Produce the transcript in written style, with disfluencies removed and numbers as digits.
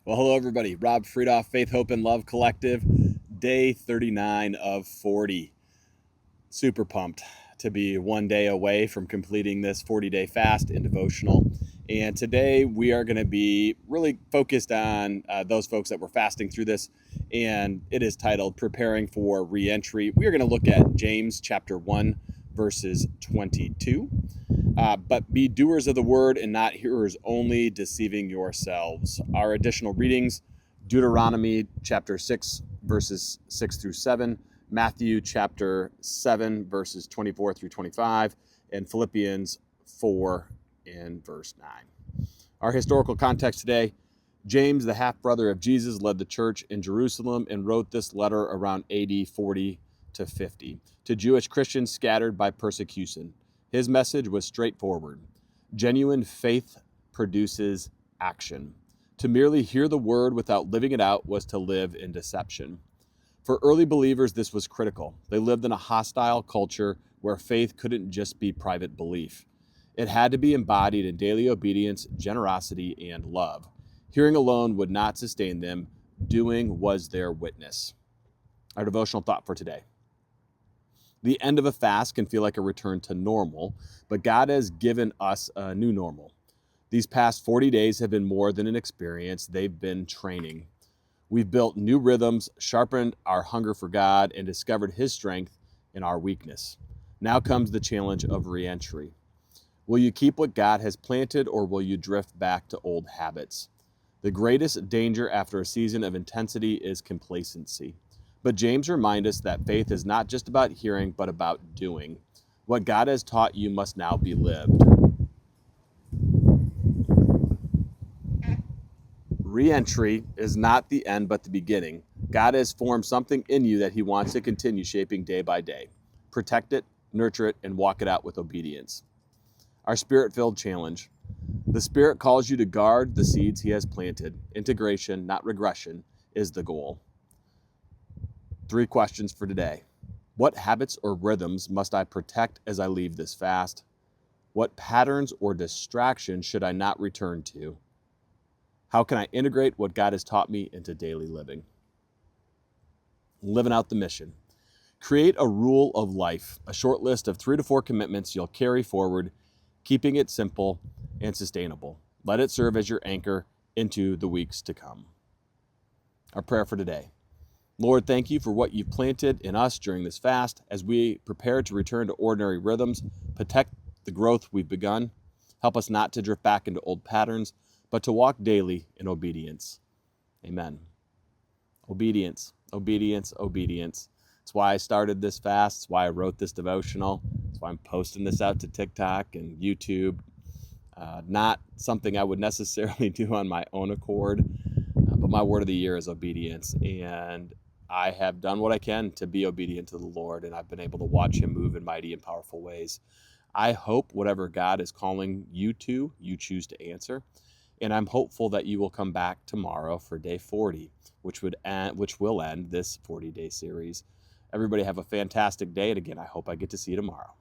Well, hello, everybody. Rob Friedoff, Faith, Hope, and Love Collective, day 39 of 40. Super pumped to be one day away from completing this 40-day fast and devotional. And today we are going to be really focused on those folks that were fasting through this. And it is titled Preparing for Reentry. We are going to look at James chapter 1, verses 22. But be doers of the word and not hearers only, deceiving yourselves. Our additional readings, Deuteronomy chapter 6, verses 6 through 7, Matthew chapter 7, verses 24 through 25, and Philippians 4 and verse 9. Our historical context today, James, the half-brother of Jesus, led the church in Jerusalem and wrote this letter around AD 40 to 50 to Jewish Christians scattered by persecution. His message was straightforward. Genuine faith produces action. To merely hear the word without living it out was to live in deception. For early believers, this was critical. They lived in a hostile culture where faith couldn't just be private belief. It had to be embodied in daily obedience, generosity, and love. Hearing alone would not sustain them. Doing was their witness. Our devotional thought for today. The end of a fast can feel like a return to normal, but God has given us a new normal. These past 40 days have been more than an experience, they've been training. We've built new rhythms, sharpened our hunger for God, and discovered His strength in our weakness. Now comes the challenge of reentry. Will you keep what God has planted, or will you drift back to old habits? The greatest danger after a season of intensity is complacency. But James reminds us that faith is not just about hearing, but about doing. What God has taught you must now be lived. Reentry is not the end, but the beginning. God has formed something in you that He wants to continue shaping day by day. Protect it, nurture it, and walk it out with obedience. Our Spirit-filled challenge. The Spirit calls you to guard the seeds He has planted. Integration, not regression, is the goal. 3 questions for today. What habits or rhythms must I protect as I leave this fast? What patterns or distractions should I not return to? How can I integrate what God has taught me into daily living? Living out the mission. Create a rule of life, a short list of 3 to 4 commitments you'll carry forward, keeping it simple and sustainable. Let it serve as your anchor into the weeks to come. Our prayer for today. Lord, thank you for what you've planted in us during this fast as we prepare to return to ordinary rhythms. Protect the growth we've begun. Help us not to drift back into old patterns, but to walk daily in obedience. Amen. Obedience, obedience, obedience. That's why I started this fast. That's why I wrote this devotional. That's why I'm posting this out to TikTok and YouTube. Not something I would necessarily do on my own accord, but my word of the year is obedience. And I have done what I can to be obedient to the Lord, and I've been able to watch Him move in mighty and powerful ways. I hope whatever God is calling you to, you choose to answer. And I'm hopeful that you will come back tomorrow for day 40, which will end this 40-day series. Everybody have a fantastic day. And again, I hope I get to see you tomorrow.